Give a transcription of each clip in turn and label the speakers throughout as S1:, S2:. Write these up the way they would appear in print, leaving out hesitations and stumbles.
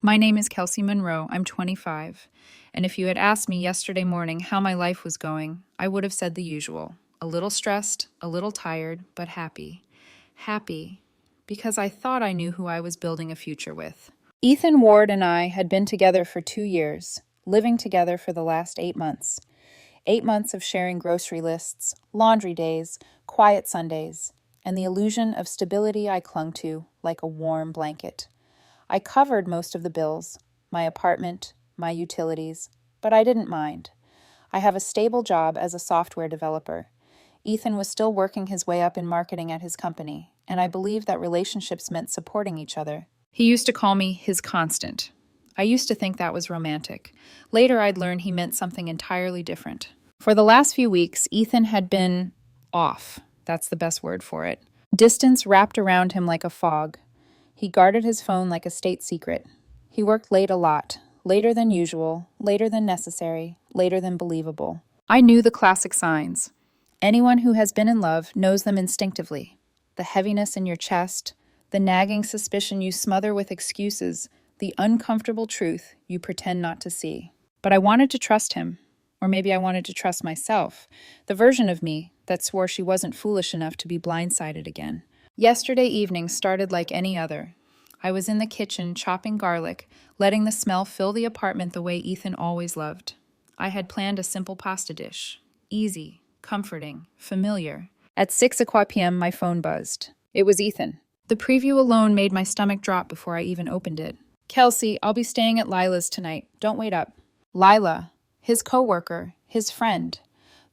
S1: My name is Kelsey Monroe. I'm 25. And if you had asked me yesterday morning how my life was going, I would have said the usual. A little stressed, a little tired, but happy. Happy because I thought I knew who I was building a future with. Ethan Ward and I had been together for 2 years, living together for the last 8 months. 8 months of sharing grocery lists, laundry days, quiet Sundays, and the illusion of stability I clung to like a warm blanket. I covered most of the bills, my apartment, my utilities, but I didn't mind. I have a stable job as a software developer. Ethan was still working his way up in marketing at his company, and I believed that relationships meant supporting each other. He used to call me his constant. I used to think that was romantic. Later, I'd learn he meant something entirely different. For the last few weeks, Ethan had been off. That's the best word for it. Distance wrapped around him like a fog. He guarded his phone like a state secret. He worked late a lot, later than usual, later than necessary, later than believable. I knew the classic signs. Anyone who has been in love knows them instinctively. The heaviness in your chest, the nagging suspicion you smother with excuses, the uncomfortable truth you pretend not to see. But I wanted to trust him. Or maybe I wanted to trust myself, the version of me that swore she wasn't foolish enough to be blindsided again. Yesterday evening started like any other. I was in the kitchen chopping garlic, letting the smell fill the apartment the way Ethan always loved. I had planned a simple pasta dish. Easy, comforting, familiar. At 6 p.m., my phone buzzed. It was Ethan. The preview alone made my stomach drop before I even opened it. Kelsey, I'll be staying at Lila's tonight. Don't wait up. Lila, his coworker, his friend.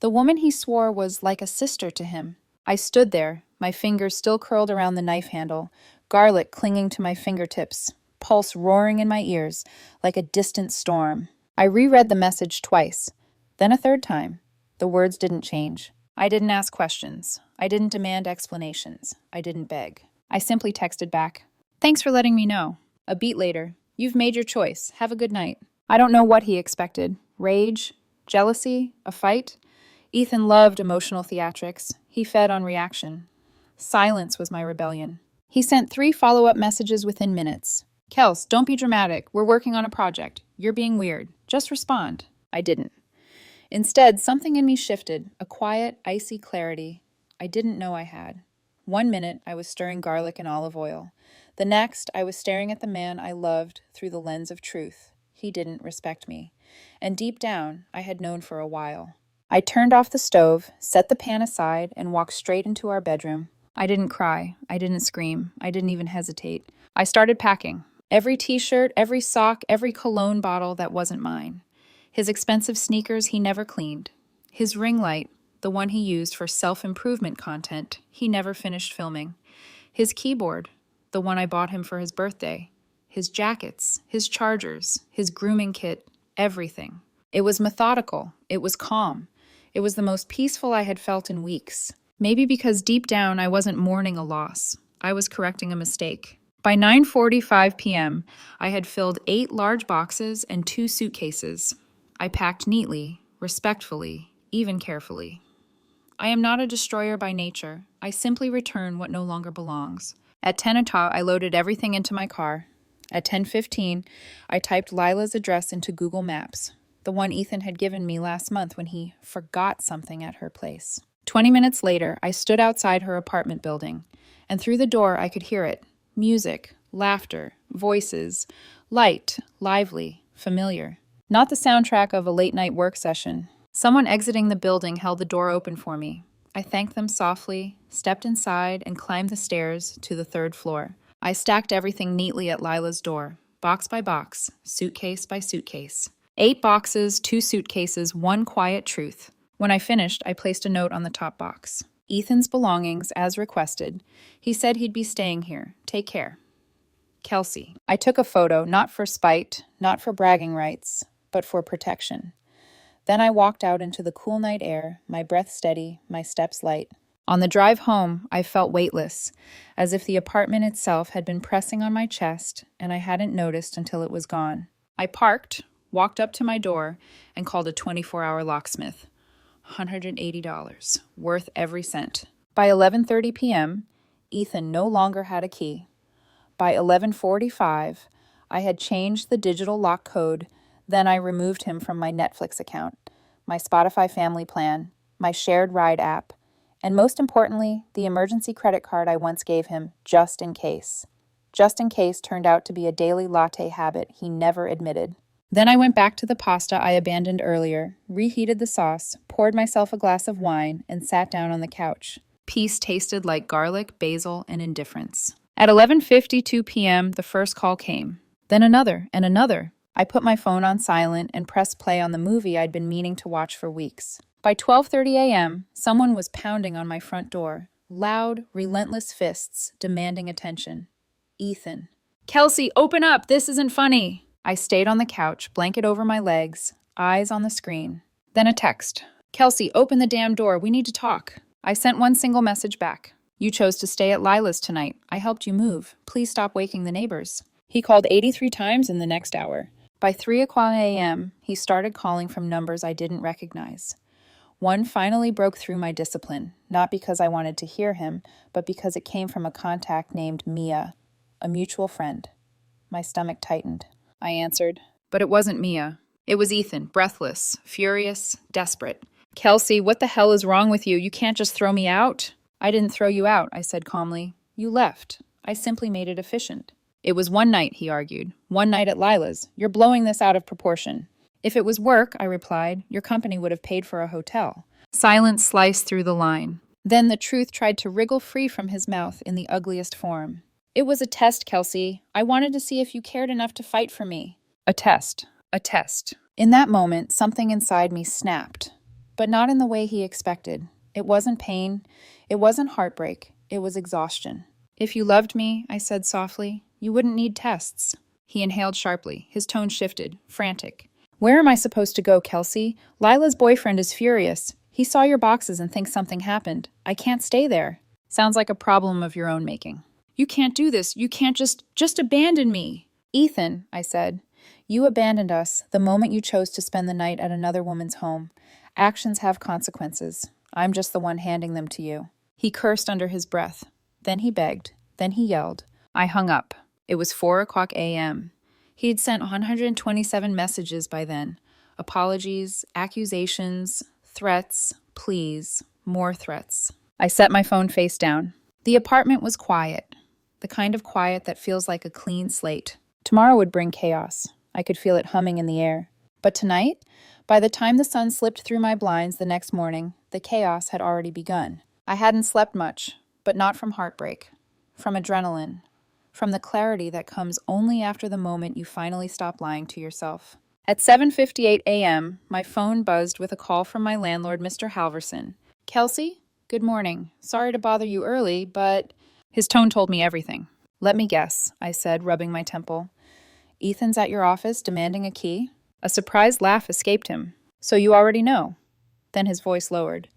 S1: The woman he swore was like a sister to him. I stood there, my fingers still curled around the knife handle, garlic clinging to my fingertips, pulse roaring in my ears like a distant storm. I reread the message twice, then a third time. The words didn't change. I didn't ask questions. I didn't demand explanations. I didn't beg. I simply texted back, "Thanks for letting me know." A beat later, "You've made your choice. Have a good night." I don't know what he expected. Rage? Jealousy? A fight? Ethan loved emotional theatrics. He fed on reaction. Silence was my rebellion. He sent 3 follow-up messages within minutes. "Kels, don't be dramatic. We're working on a project. You're being weird. Just respond." I didn't. Instead, something in me shifted, a quiet, icy clarity I didn't know I had. 1 minute, I was stirring garlic and olive oil. The next, I was staring at the man I loved through the lens of truth. He didn't respect me. And deep down, I had known for a while. I turned off the stove, set the pan aside, and walked straight into our bedroom. I didn't cry. I didn't scream. I didn't even hesitate. I started packing. Every t-shirt, every sock, every cologne bottle that wasn't mine. His expensive sneakers he never cleaned. His ring light, the one he used for self-improvement content, he never finished filming. His keyboard, the one I bought him for his birthday. His jackets, his chargers, his grooming kit, everything. It was methodical. It was calm. It was the most peaceful I had felt in weeks. Maybe because deep down I wasn't mourning a loss. I was correcting a mistake. By 9:45 p.m., I had filled 8 large boxes and 2 suitcases. I packed neatly, respectfully, even carefully. I am not a destroyer by nature. I simply return what no longer belongs. At 10 o'clock, I loaded everything into my car. At 10:15, I typed Lila's address into Google Maps, the one Ethan had given me last month when he forgot something at her place. 20 minutes later, I stood outside her apartment building, and through the door I could hear it. Music, laughter, voices, light, lively, familiar. Not the soundtrack of a late-night work session. Someone exiting the building held the door open for me. I thanked them softly, stepped inside, and climbed the stairs to the 3rd floor. I stacked everything neatly at Lila's door, box by box, suitcase by suitcase. 8 boxes, 2 suitcases, 1 quiet truth. When I finished, I placed a note on the top box. Ethan's belongings, as requested. He said he'd be staying here. Take care. Kelsey. I took a photo, not for spite, not for bragging rights, but for protection. Then I walked out into the cool night air, my breath steady, my steps light. On the drive home, I felt weightless, as if the apartment itself had been pressing on my chest, and I hadn't noticed until it was gone. I parked, walked up to my door, and called a 24-hour locksmith. $180, worth every cent. By 11:30 p.m., Ethan no longer had a key. By 11:45, I had changed the digital lock code, then I removed him from my Netflix account, my Spotify family plan, my shared ride app, and most importantly, the emergency credit card I once gave him just in case. Just in case turned out to be a daily latte habit he never admitted. Then I went back to the pasta I abandoned earlier, reheated the sauce, poured myself a glass of wine, and sat down on the couch. Peace tasted like garlic, basil, and indifference. At 11:52 p.m., the first call came. Then another and another. I put my phone on silent and pressed play on the movie I'd been meaning to watch for weeks. By 12:30 a.m., someone was pounding on my front door, loud, relentless fists demanding attention. Ethan. Kelsey, open up! This isn't funny! I stayed on the couch, blanket over my legs, eyes on the screen. Then a text. Kelsey, open the damn door. We need to talk. I sent one single message back. You chose to stay at Lila's tonight. I helped you move. Please stop waking the neighbors. He called 83 times in the next hour. By 3 o'clock a.m., he started calling from numbers I didn't recognize. One finally broke through my discipline, not because I wanted to hear him, but because it came from a contact named Mia, a mutual friend. My stomach tightened. I answered, but it wasn't Mia. It was Ethan, breathless, furious, desperate. Kelsey, what the hell is wrong with you? You can't just throw me out. I didn't throw you out, I said calmly. You left. I simply made it efficient. It was one night, he argued. One night at Lila's. You're blowing this out of proportion. If it was work, I replied, your company would have paid for a hotel. Silence sliced through the line. Then the truth tried to wriggle free from his mouth in the ugliest form. It was a test, Kelsey. I wanted to see if you cared enough to fight for me. A test. A test. In that moment, something inside me snapped. But not in the way he expected. It wasn't pain. It wasn't heartbreak. It was exhaustion. If you loved me, I said softly, you wouldn't need tests. He inhaled sharply. His tone shifted, frantic. Where am I supposed to go, Kelsey? Lila's boyfriend is furious. He saw your boxes and thinks something happened. I can't stay there. Sounds like a problem of your own making. You can't do this. You can't just abandon me. Ethan, I said, you abandoned us the moment you chose to spend the night at another woman's home. Actions have consequences. I'm just the one handing them to you. He cursed under his breath. Then he begged. Then he yelled. I hung up. It was 4 o'clock a.m. He'd sent 127 messages by then. Apologies, accusations, threats, pleas, more threats. I set my phone face down. The apartment was quiet. The kind of quiet that feels like a clean slate. Tomorrow would bring chaos. I could feel it humming in the air. But tonight, by the time the sun slipped through my blinds the next morning, the chaos had already begun. I hadn't slept much, but not from heartbreak, from adrenaline, from the clarity that comes only after the moment you finally stop lying to yourself. At 7:58 a.m., my phone buzzed with a call from my landlord, Mr. Halverson. Kelsey? Good morning. Sorry to bother you early, but... His tone told me everything. Let me guess, I said, rubbing my temple. Ethan's at your office demanding a key? A surprised laugh escaped him. So you already know. Then his voice lowered.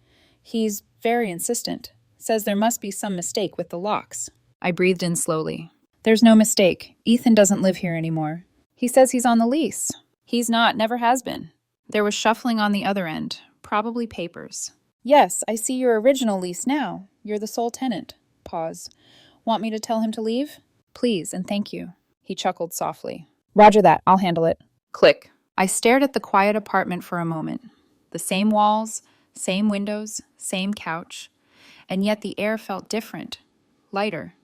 S1: He's very insistent. Says there must be some mistake with the locks. I breathed in slowly. There's no mistake. Ethan doesn't live here anymore. He says he's on the lease. He's not, never has been. There was shuffling on the other end, probably papers. Yes, I see your original lease now. You're the sole tenant. Pause. Want me to tell him to leave? Please, and thank you. He chuckled softly. Roger that, I'll handle it. Click. I stared at the quiet apartment for a moment. The same walls, same windows, same couch. And yet the air felt different, lighter,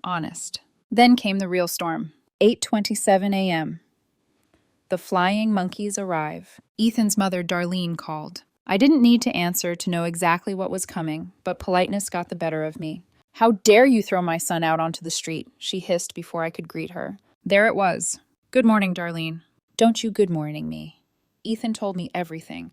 S1: honest. Then came the real storm. 8:27 a.m. The flying monkeys arrive. Ethan's mother, Darlene, called. I didn't need to answer to know exactly what was coming, but politeness got the better of me. How dare you throw my son out onto the street, she hissed before I could greet her. There it was. Good morning, Darlene. Don't you good morning me. Ethan told me everything.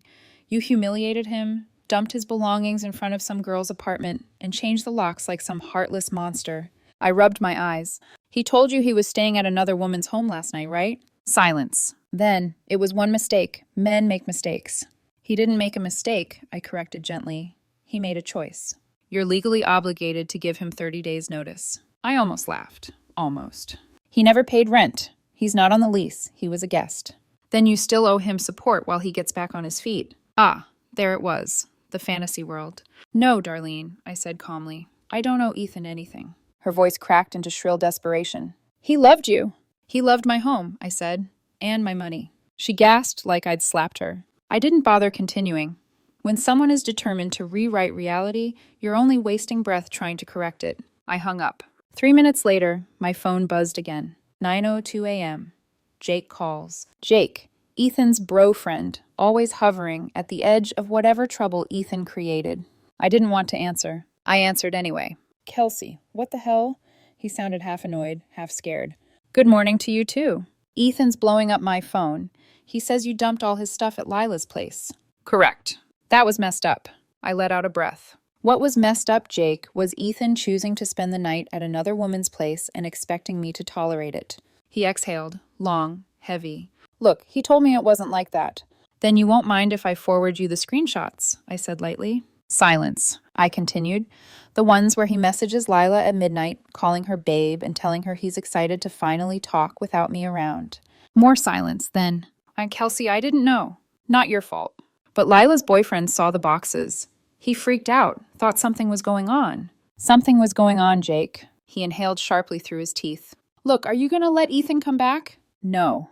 S1: You humiliated him, dumped his belongings in front of some girl's apartment, and changed the locks like some heartless monster. I rubbed my eyes. He told you he was staying at another woman's home last night, right? Silence. Then, it was one mistake. Men make mistakes. He didn't make a mistake, I corrected gently. He made a choice. You're legally obligated to give him 30 days' notice. I almost laughed. Almost. He never paid rent. He's not on the lease. He was a guest. Then you still owe him support while he gets back on his feet. Ah, there it was. The fantasy world. No, Darlene, I said calmly. I don't owe Ethan anything. Her voice cracked into shrill desperation. He loved you. He loved my home, I said, and my money. She gasped like I'd slapped her. I didn't bother continuing. When someone is determined to rewrite reality, you're only wasting breath trying to correct it. I hung up. 3 minutes later, my phone buzzed again. 9:02 a.m. Jake calls. Jake, Ethan's bro friend, always hovering at the edge of whatever trouble Ethan created. I didn't want to answer. I answered anyway. Kelsey, what the hell? He sounded half annoyed, half scared. Good morning to you too. Ethan's blowing up my phone. He says you dumped all his stuff at Lila's place. Correct. That was messed up. I let out a breath. What was messed up, Jake, was Ethan choosing to spend the night at another woman's place and expecting me to tolerate it. He exhaled, long, heavy. Look, he told me it wasn't like that. Then you won't mind if I forward you the screenshots, I said lightly. Silence, I continued. The ones where he messages Lila at midnight, calling her babe and telling her he's excited to finally talk without me around. More silence, then. Kelsey, I didn't know. Not your fault. But Lila's boyfriend saw the boxes. He freaked out, thought something was going on. Something was going on, Jake. He inhaled sharply through his teeth. Look, are you going to let Ethan come back? No.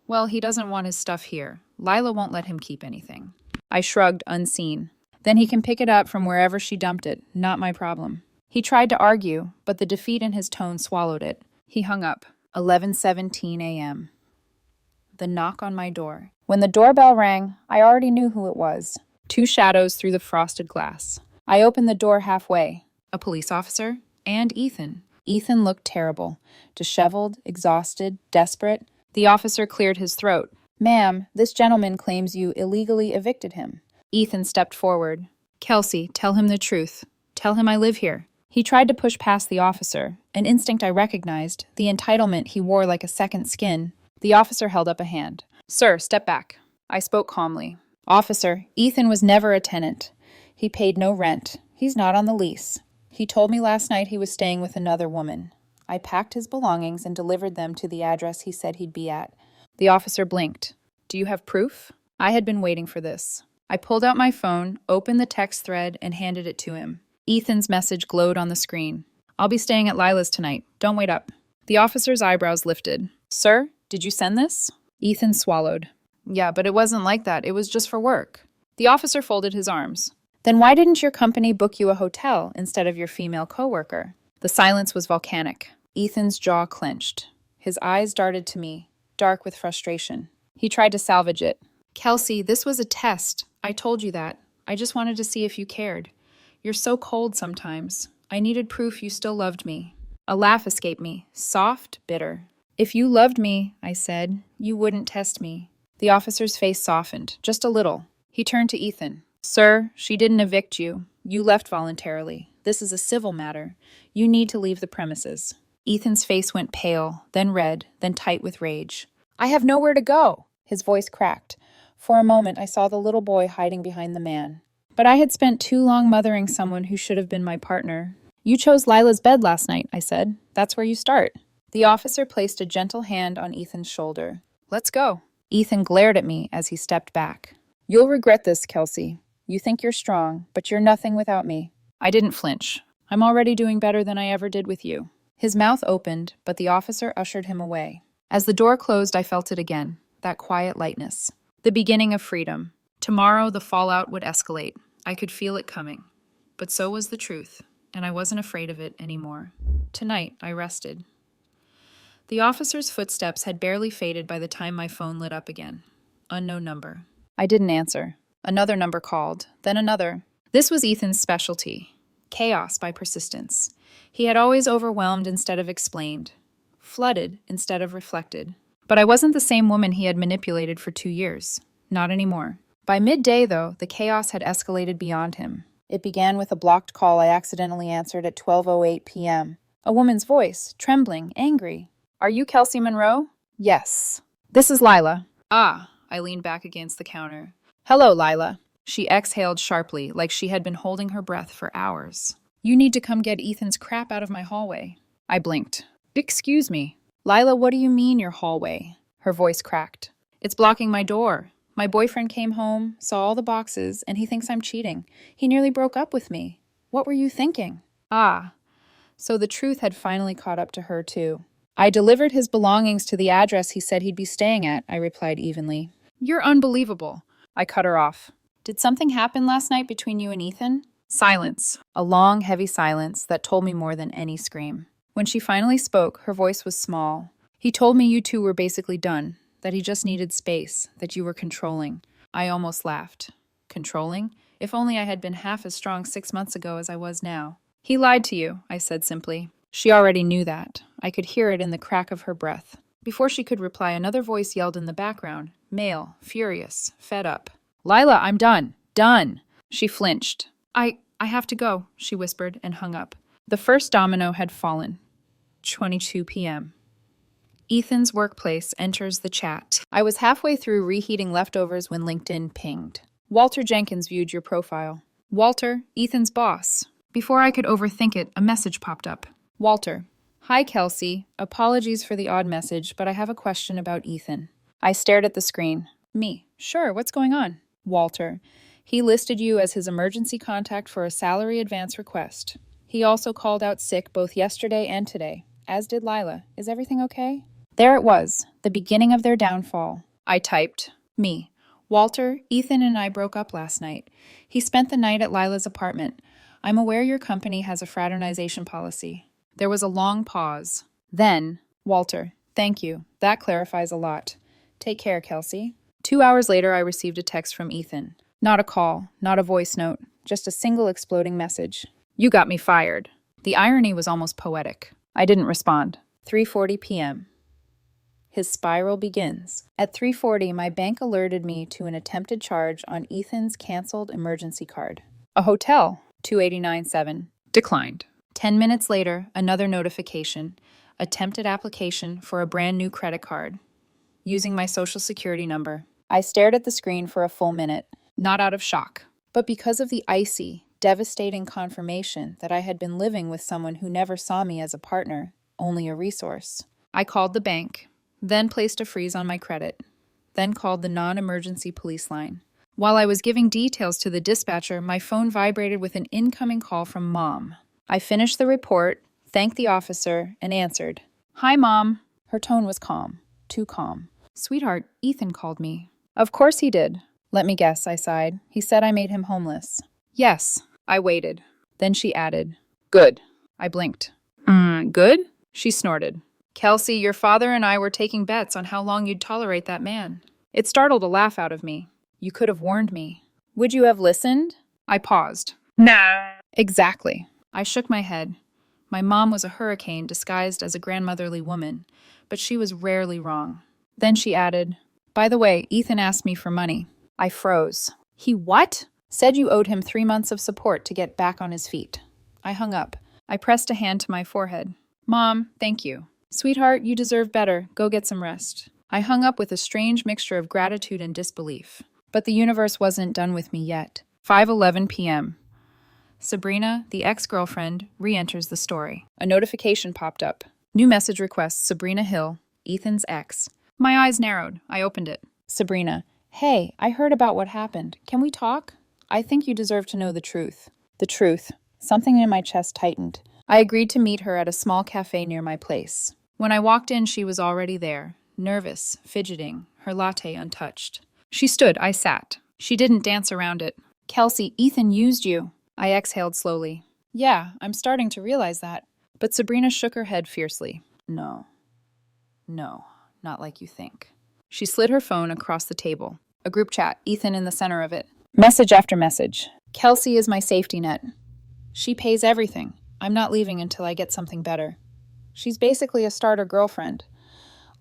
S1: Well, he doesn't want his stuff here. Lila won't let him keep anything. I shrugged, unseen. Then he can pick it up from wherever she dumped it. Not my problem. He tried to argue, but the defeat in his tone swallowed it. He hung up. 11:17 a.m. The knock on my door. When the doorbell rang, I already knew who it was. Two shadows through the frosted glass. I opened the door halfway. A police officer and Ethan. Ethan looked terrible. Disheveled, exhausted, desperate. The officer cleared his throat. Ma'am, this gentleman claims you illegally evicted him. Ethan stepped forward. Kelsey, tell him the truth. Tell him I live here. He tried to push past the officer, an instinct I recognized, the entitlement he wore like a second skin. The officer held up a hand. Sir, step back. I spoke calmly. Officer, Ethan was never a tenant. He paid no rent. He's not on the lease. He told me last night he was staying with another woman. I packed his belongings and delivered them to the address he said he'd be at. The officer blinked. Do you have proof? I had been waiting for this. I pulled out my phone, opened the text thread, and handed it to him. Ethan's message glowed on the screen. I'll be staying at Lila's tonight. Don't wait up. The officer's eyebrows lifted. Sir, did you send this? Ethan swallowed. Yeah, but it wasn't like that. It was just for work. The officer folded his arms. Then why didn't your company book you a hotel instead of your female coworker? The silence was volcanic. Ethan's jaw clenched. His eyes darted to me, dark with frustration. He tried to salvage it. Kelsey, this was a test. I told you that. I just wanted to see if you cared. You're so cold sometimes. I needed proof you still loved me. A laugh escaped me, soft, bitter. If you loved me, I said, you wouldn't test me. The officer's face softened, just a little. He turned to Ethan. Sir, she didn't evict you. You left voluntarily. This is a civil matter. You need to leave the premises. Ethan's face went pale, then red, then tight with rage. I have nowhere to go. His voice cracked. For a moment, I saw the little boy hiding behind the man. But I had spent too long mothering someone who should have been my partner. You chose Lila's bed last night, I said. That's where you start. The officer placed a gentle hand on Ethan's shoulder. Let's go. Ethan glared at me as he stepped back. You'll regret this, Kelsey. You think you're strong, but you're nothing without me. I didn't flinch. I'm already doing better than I ever did with you. His mouth opened, but the officer ushered him away. As the door closed, I felt it again, that quiet lightness. The beginning of freedom. Tomorrow, the fallout would escalate. I could feel it coming. But so was the truth, and I wasn't afraid of it anymore. Tonight, I rested. The officer's footsteps had barely faded by the time my phone lit up again. Unknown number. I didn't answer. Another number called, then another. This was Ethan's specialty. Chaos by persistence. He had always overwhelmed instead of explained. Flooded instead of reflected. But I wasn't the same woman he had manipulated for 2 years. Not anymore. By midday, though, the chaos had escalated beyond him. It began with a blocked call I accidentally answered at 12:08 p.m. A woman's voice, trembling, angry. Are you Kelsey Monroe? Yes. This is Lila. Ah, I leaned back against the counter. Hello, Lila. She exhaled sharply, like she had been holding her breath for hours. You need to come get Ethan's crap out of my hallway. I blinked. Excuse me. Lila, what do you mean your hallway? Her voice cracked. It's blocking my door. My boyfriend came home, saw all the boxes, and he thinks I'm cheating. He nearly broke up with me. What were you thinking? Ah, so the truth had finally caught up to her, too. I delivered his belongings to the address he said he'd be staying at, I replied evenly. You're unbelievable. I cut her off. Did something happen last night between you and Ethan? Silence. A long, heavy silence that told me more than any scream. When she finally spoke, her voice was small. He told me you two were basically done, that he just needed space, that you were controlling. I almost laughed. Controlling? If only I had been half as strong 6 months ago as I was now. He lied to you, I said simply. She already knew that. I could hear it in the crack of her breath. Before she could reply, another voice yelled in the background, male, furious, fed up. Lila, I'm done. Done. She flinched. I have to go, she whispered and hung up. The first domino had fallen. 22 p.m. Ethan's workplace enters the chat. I was halfway through reheating leftovers when LinkedIn pinged. Walter Jenkins viewed your profile. Walter, Ethan's boss. Before I could overthink it, a message popped up. Walter. Hi, Kelsey. Apologies for the odd message, but I have a question about Ethan. I stared at the screen. Me. Sure, what's going on? Walter. He listed you as his emergency contact for a salary advance request. He also called out sick both yesterday and today, as did Lila. Is everything okay? There it was, the beginning of their downfall. I typed. Me. Walter, Ethan and I broke up last night. He spent the night at Lila's apartment. I'm aware your company has a fraternization policy. There was a long pause. Then, Walter, thank you. That clarifies a lot. Take care, Kelsey. 2 hours later, I received a text from Ethan. Not a call, not a voice note, just a single exploding message. You got me fired. The irony was almost poetic. I didn't respond. 3:40 p.m. His spiral begins. At 3:40, my bank alerted me to an attempted charge on Ethan's canceled emergency card. A hotel, 289.7. Declined. 10 minutes later, another notification. Attempted application for a brand new credit card. Using my social security number. I stared at the screen for a full minute. Not out of shock, but because of the icy, devastating confirmation that I had been living with someone who never saw me as a partner, only a resource. I called the bank, then placed a freeze on my credit, then called the non-emergency police line. While I was giving details to the dispatcher, my phone vibrated with an incoming call from Mom. I finished the report, thanked the officer, and answered. Hi, Mom. Her tone was calm, too calm. Sweetheart, Ethan called me. Of course he did. Let me guess, I sighed. He said I made him homeless. Yes. I waited. Then she added, Good. I blinked. Good? She snorted. Kelsey, your father and I were taking bets on how long you'd tolerate that man. It startled a laugh out of me. You could have warned me. Would you have listened? I paused. No. Exactly. I shook my head. My mom was a hurricane disguised as a grandmotherly woman, but she was rarely wrong. Then she added, By the way, Ethan asked me for money. I froze. He what? Said you owed him 3 months of support to get back on his feet. I hung up. I pressed a hand to my forehead. Mom, thank you. Sweetheart, you deserve better. Go get some rest. I hung up with a strange mixture of gratitude and disbelief. But the universe wasn't done with me yet. 5:11 p.m. Sabrina, the ex-girlfriend, re-enters the story. A notification popped up. New message request, Sabrina Hill, Ethan's ex. My eyes narrowed. I opened it. Sabrina, hey, I heard about what happened. Can we talk? I think you deserve to know the truth. The truth. Something in my chest tightened. I agreed to meet her at a small cafe near my place. When I walked in, she was already there, nervous, fidgeting, her latte untouched. She stood, I sat. She didn't dance around it. Kelsey, Ethan used you. I exhaled slowly. Yeah, I'm starting to realize that. But Sabrina shook her head fiercely. No, not like you think. She slid her phone across the table. A group chat, Ethan in the center of it. Message after message. Kelsey is my safety net. She pays everything. I'm not leaving until I get something better. She's basically a starter girlfriend.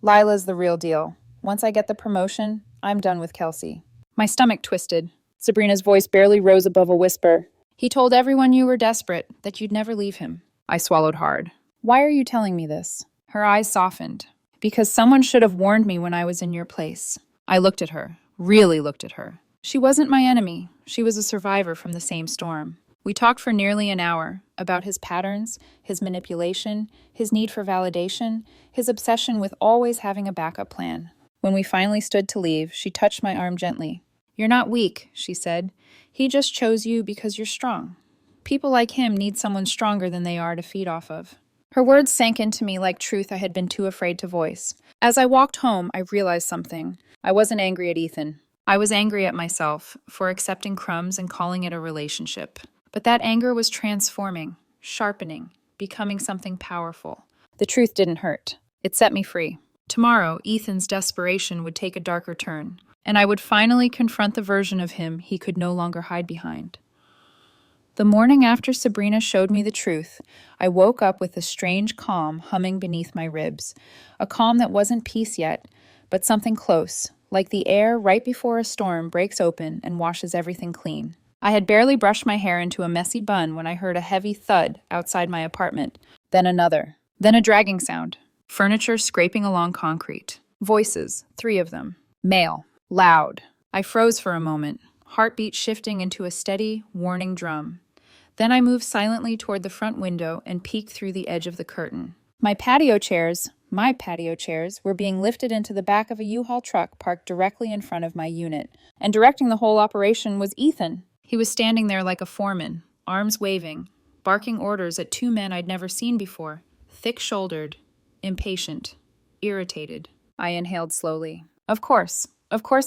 S1: Lila's the real deal. Once I get the promotion, I'm done with Kelsey. My stomach twisted. Sabrina's voice barely rose above a whisper. He told everyone you were desperate, that you'd never leave him. I swallowed hard. Why are you telling me this? Her eyes softened. Because someone should have warned me when I was in your place. I looked at her, really looked at her. She wasn't my enemy. She was a survivor from the same storm. We talked for nearly an hour about his patterns, his manipulation, his need for validation, his obsession with always having a backup plan. When we finally stood to leave, she touched my arm gently. You're not weak, she said. He just chose you because you're strong. People like him need someone stronger than they are to feed off of. Her words sank into me like truth I had been too afraid to voice. As I walked home, I realized something. I wasn't angry at Ethan. I was angry at myself for accepting crumbs and calling it a relationship. But that anger was transforming, sharpening, becoming something powerful. The truth didn't hurt. It set me free. Tomorrow, Ethan's desperation would take a darker turn, and I would finally confront the version of him he could no longer hide behind. The morning after Sabrina showed me the truth, I woke up with a strange calm humming beneath my ribs. A calm that wasn't peace yet, but something close, like the air right before a storm breaks open and washes everything clean. I had barely brushed my hair into a messy bun when I heard a heavy thud outside my apartment. Then another. Then a dragging sound. Furniture scraping along concrete. Voices, 3 of them. Male. Loud. I froze for a moment, heartbeat shifting into a steady, warning drum. Then I moved silently toward the front window and peeked through the edge of the curtain. My patio chairs, were being lifted into the back of a U-Haul truck parked directly in front of my unit. And directing the whole operation was Ethan. He was standing there like a foreman, arms waving, barking orders at 2 men I'd never seen before. Thick-shouldered, impatient, irritated. I inhaled slowly. Of course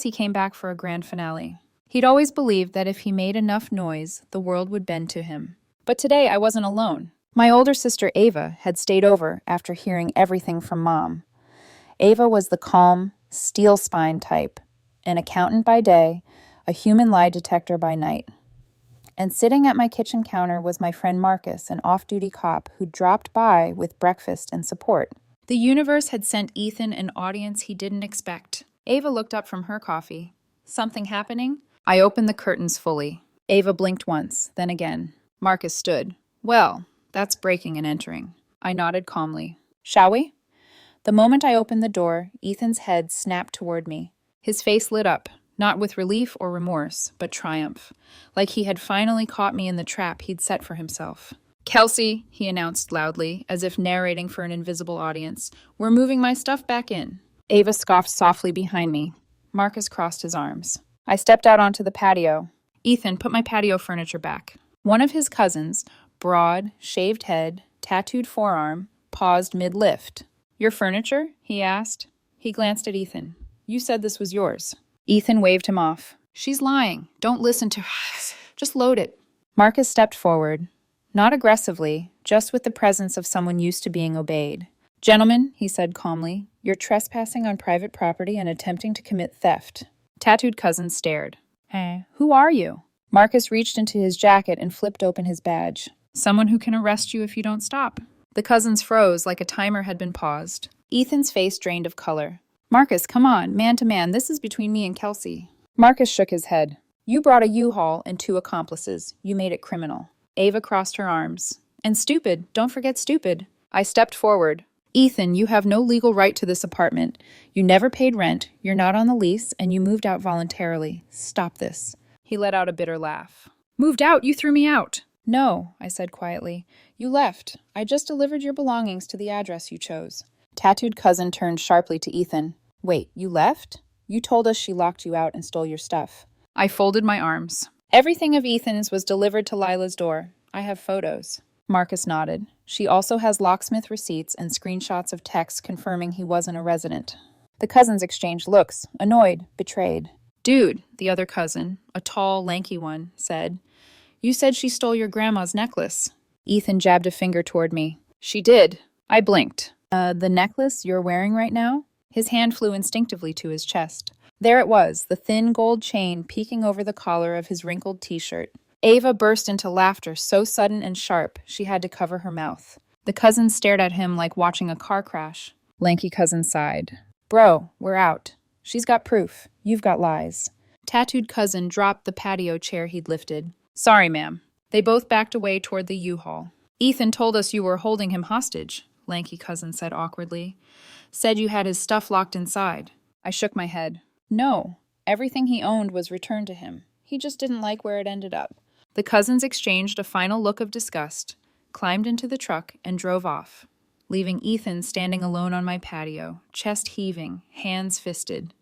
S1: he came back for a grand finale. He'd always believed that if he made enough noise, the world would bend to him. But today I wasn't alone. My older sister Ava had stayed over after hearing everything from Mom. Ava was the calm, steel-spine type, an accountant by day, a human lie detector by night. And sitting at my kitchen counter was my friend Marcus, an off-duty cop who dropped by with breakfast and support. The universe had sent Ethan an audience he didn't expect. Ava looked up from her coffee. Something happening? I opened the curtains fully. Ava blinked once, then again. Marcus stood. Well, that's breaking and entering. I nodded calmly. Shall we? The moment I opened the door, Ethan's head snapped toward me. His face lit up, not with relief or remorse, but triumph, like he had finally caught me in the trap he'd set for himself. Kelsey, he announced loudly, as if narrating for an invisible audience, we're moving my stuff back in. Ava scoffed softly behind me. Marcus crossed his arms. I stepped out onto the patio. Ethan, put my patio furniture back. One of his cousins, broad, shaved head, tattooed forearm, paused mid-lift. Your furniture? He asked. He glanced at Ethan. You said this was yours. Ethan waved him off. She's lying. Don't listen to her. Just load it. Marcus stepped forward. Not aggressively, just with the presence of someone used to being obeyed. Gentlemen, he said calmly, you're trespassing on private property and attempting to commit theft. Tattooed cousin stared. Hey, who are you? Marcus reached into his jacket and flipped open his badge. Someone who can arrest you if you don't stop. The cousins froze like a timer had been paused. Ethan's face drained of color. Marcus, come on, man to man, this is between me and Kelsey. Marcus shook his head. You brought a U-Haul and 2 accomplices. You made it criminal. Ava crossed her arms. And stupid, don't forget stupid. I stepped forward. Ethan, you have no legal right to this apartment. You never paid rent, you're not on the lease, and you moved out voluntarily. Stop this. He let out a bitter laugh. Moved out? You threw me out. No, I said quietly. You left. I just delivered your belongings to the address you chose. Tattooed cousin turned sharply to Ethan. Wait, you left? You told us she locked you out and stole your stuff. I folded my arms. Everything of Ethan's was delivered to Lila's door. I have photos. Marcus nodded. She also has locksmith receipts and screenshots of texts confirming he wasn't a resident. The cousins exchanged looks, annoyed, betrayed. Dude, the other cousin, a tall, lanky one, said, you said she stole your grandma's necklace. Ethan jabbed a finger toward me. She did. I blinked. The necklace you're wearing right now? His hand flew instinctively to his chest. There it was, the thin gold chain peeking over the collar of his wrinkled t-shirt. Ava burst into laughter so sudden and sharp she had to cover her mouth. The cousins stared at him like watching a car crash. Lanky cousin sighed. Bro, we're out. She's got proof. You've got lies. Tattooed cousin dropped the patio chair he'd lifted. Sorry, ma'am. They both backed away toward the U-Haul. Ethan told us you were holding him hostage, Lanky cousin said awkwardly. Said you had his stuff locked inside. I shook my head. No, everything he owned was returned to him. He just didn't like where it ended up. The cousins exchanged a final look of disgust, climbed into the truck, and drove off, leaving Ethan standing alone on my patio, chest heaving, hands fisted.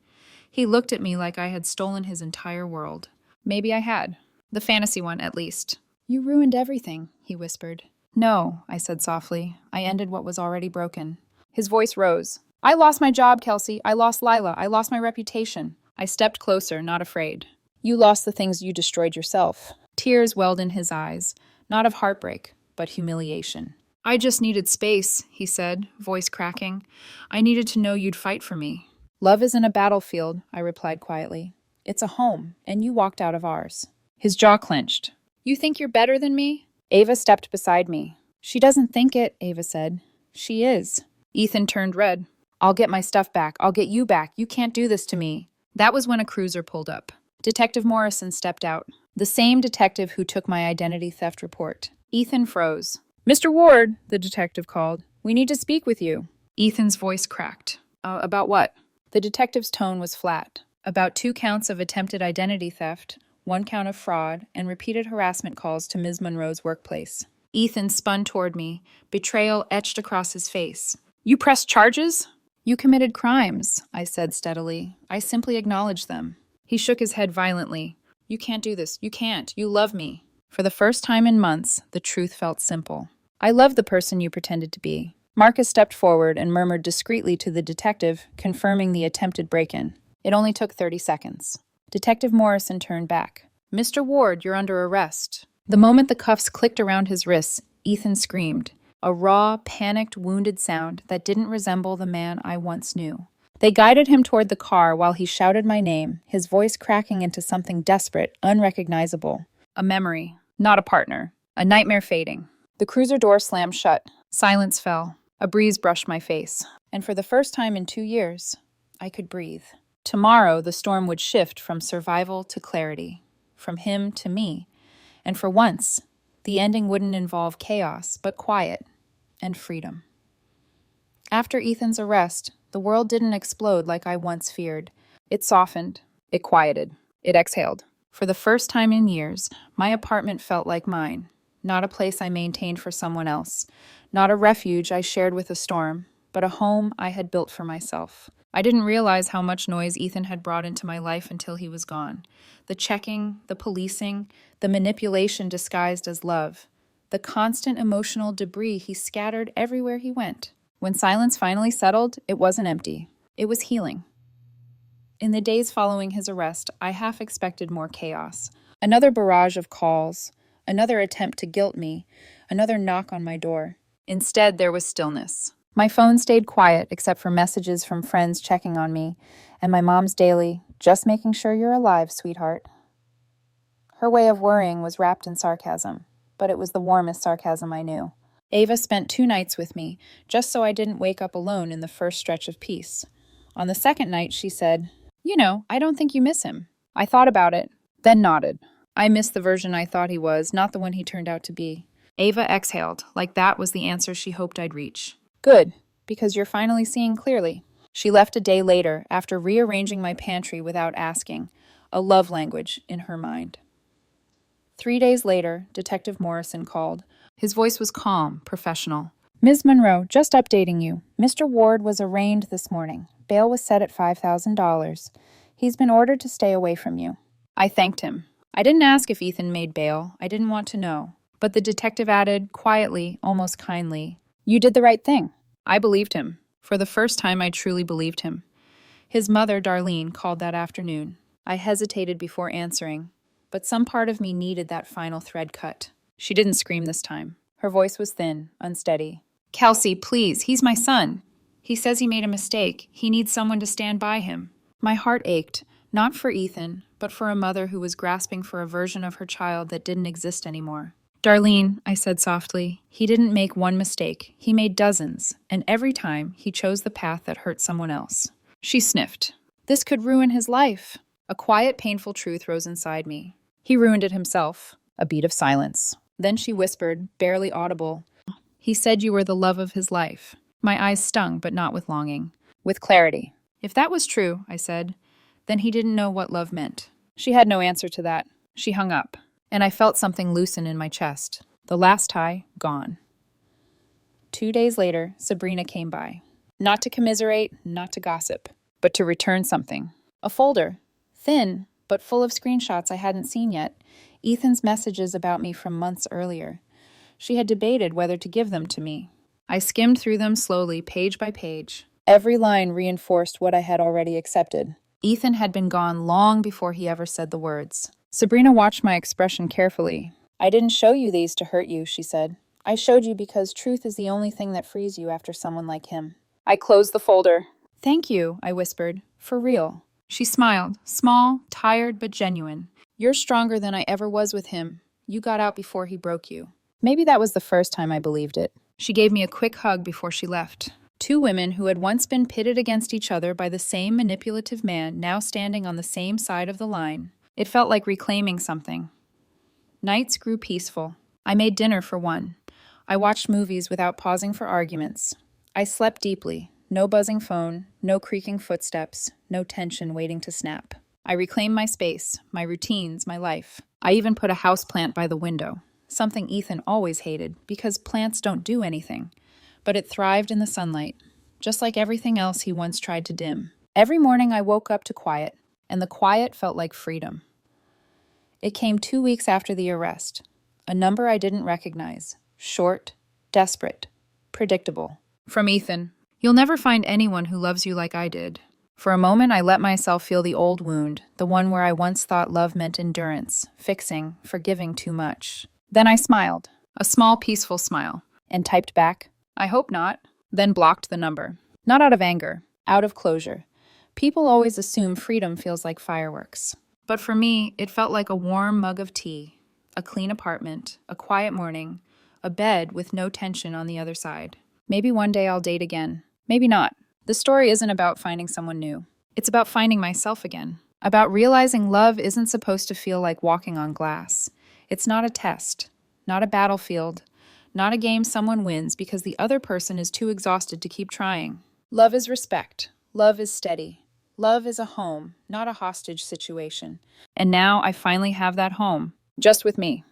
S1: He looked at me like I had stolen his entire world. Maybe I had. The fantasy one, at least. You ruined everything, he whispered. No, I said softly. I ended what was already broken. His voice rose. I lost my job, Kelsey. I lost Lila. I lost my reputation. I stepped closer, not afraid. You lost the things you destroyed yourself. Tears welled in his eyes, not of heartbreak, but humiliation. I just needed space, he said, voice cracking. I needed to know you'd fight for me. Love isn't a battlefield, I replied quietly. It's a home, and you walked out of ours. His jaw clenched. You think you're better than me? Ava stepped beside me. She doesn't think it, Ava said. She is. Ethan turned red. I'll get my stuff back. I'll get you back. You can't do this to me. That was when a cruiser pulled up. Detective Morrison stepped out. The same detective who took my identity theft report. Ethan froze. Mr. Ward, the detective called. We need to speak with you. Ethan's voice cracked. About what? The detective's tone was flat. About 2 counts of attempted identity theft, 1 count of fraud, and repeated harassment calls to Ms. Monroe's workplace. Ethan spun toward me, betrayal etched across his face. You pressed charges? You committed crimes, I said steadily. I simply acknowledged them. He shook his head violently. You can't do this. You can't. You love me. For the first time in months, the truth felt simple. I love the person you pretended to be. Marcus stepped forward and murmured discreetly to the detective, confirming the attempted break-in. It only took 30 seconds. Detective Morrison turned back. Mr. Ward, you're under arrest. The moment the cuffs clicked around his wrists, Ethan screamed. A raw, panicked, wounded sound that didn't resemble the man I once knew. They guided him toward the car while he shouted my name, his voice cracking into something desperate, unrecognizable. A memory, not a partner. A nightmare fading. The cruiser door slammed shut. Silence fell. A breeze brushed my face. And for the first time in 2 years, I could breathe. Tomorrow, the storm would shift from survival to clarity, from him to me. And for once, the ending wouldn't involve chaos, but quiet and freedom. After Ethan's arrest, the world didn't explode like I once feared. It softened. It quieted. It exhaled. For the first time in years, my apartment felt like mine, not a place I maintained for someone else, not a refuge I shared with a storm, but a home I had built for myself. I didn't realize how much noise Ethan had brought into my life until he was gone. The checking, the policing, the manipulation disguised as love, the constant emotional debris he scattered everywhere he went. When silence finally settled, it wasn't empty. It was healing. In the days following his arrest, I half expected more chaos. Another barrage of calls, another attempt to guilt me, another knock on my door. Instead, there was stillness. My phone stayed quiet except for messages from friends checking on me, and my mom's daily, just making sure you're alive, sweetheart. Her way of worrying was wrapped in sarcasm, but it was the warmest sarcasm I knew. Ava spent 2 nights with me, just so I didn't wake up alone in the first stretch of peace. On the second night, she said, I don't think you miss him. I thought about it, then nodded. I missed the version I thought he was, not the one he turned out to be. Ava exhaled, like that was the answer she hoped I'd reach. Good, because you're finally seeing clearly. She left a day later, after rearranging my pantry without asking, a love language in her mind. 3 days later, Detective Morrison called. His voice was calm, professional. Ms. Monroe, just updating you. Mr. Ward was arraigned this morning. Bail was set at $5,000. He's been ordered to stay away from you. I thanked him. I didn't ask if Ethan made bail. I didn't want to know. But the detective added, quietly, almost kindly, you did the right thing. I believed him. For the first time, I truly believed him. His mother, Darlene, called that afternoon. I hesitated before answering, but some part of me needed that final thread cut. She didn't scream this time. Her voice was thin, unsteady. Kelsey, please, he's my son. He says he made a mistake. He needs someone to stand by him. My heart ached, not for Ethan, but for a mother who was grasping for a version of her child that didn't exist anymore. Darlene, I said softly, he didn't make one mistake. He made dozens, and every time he chose the path that hurt someone else. She sniffed. This could ruin his life. A quiet, painful truth rose inside me. He ruined it himself. A beat of silence. Then she whispered, barely audible, he said you were the love of his life. My eyes stung, but not with longing. With clarity. If that was true, I said, then he didn't know what love meant. She had no answer to that. She hung up, and I felt something loosen in my chest. The last tie, gone. 2 days later, Sabrina came by. Not to commiserate, not to gossip, but to return something. A folder. Thin, but full of screenshots I hadn't seen yet. Ethan's messages about me from months earlier. She had debated whether to give them to me. I skimmed through them slowly, page by page. Every line reinforced what I had already accepted. Ethan had been gone long before he ever said the words. Sabrina watched my expression carefully. I didn't show you these to hurt you, she said. I showed you because truth is the only thing that frees you after someone like him. I closed the folder. Thank you, I whispered. For real. She smiled, small, tired, but genuine. You're stronger than I ever was with him. You got out before he broke you. Maybe that was the first time I believed it. She gave me a quick hug before she left. Two women who had once been pitted against each other by the same manipulative man now standing on the same side of the line. It felt like reclaiming something. Nights grew peaceful. I made dinner for one. I watched movies without pausing for arguments. I slept deeply. No buzzing phone, no creaking footsteps, no tension waiting to snap. I reclaimed my space, my routines, my life. I even put a houseplant by the window, something Ethan always hated because plants don't do anything. But it thrived in the sunlight, just like everything else he once tried to dim. Every morning I woke up to quiet, and the quiet felt like freedom. It came 2 weeks after the arrest, a number I didn't recognize, short, desperate, predictable. From Ethan, you'll never find anyone who loves you like I did. For a moment, I let myself feel the old wound, the one where I once thought love meant endurance, fixing, forgiving too much. Then I smiled, a small, peaceful smile, and typed back, I hope not, then blocked the number. Not out of anger, out of closure. People always assume freedom feels like fireworks. But for me, it felt like a warm mug of tea, a clean apartment, a quiet morning, a bed with no tension on the other side. Maybe one day I'll date again. Maybe not. The story isn't about finding someone new. It's about finding myself again. About realizing love isn't supposed to feel like walking on glass. It's not a test, not a battlefield, not a game someone wins because the other person is too exhausted to keep trying. Love is respect. Love is steady. Love is a home, not a hostage situation. And now I finally have that home, just with me.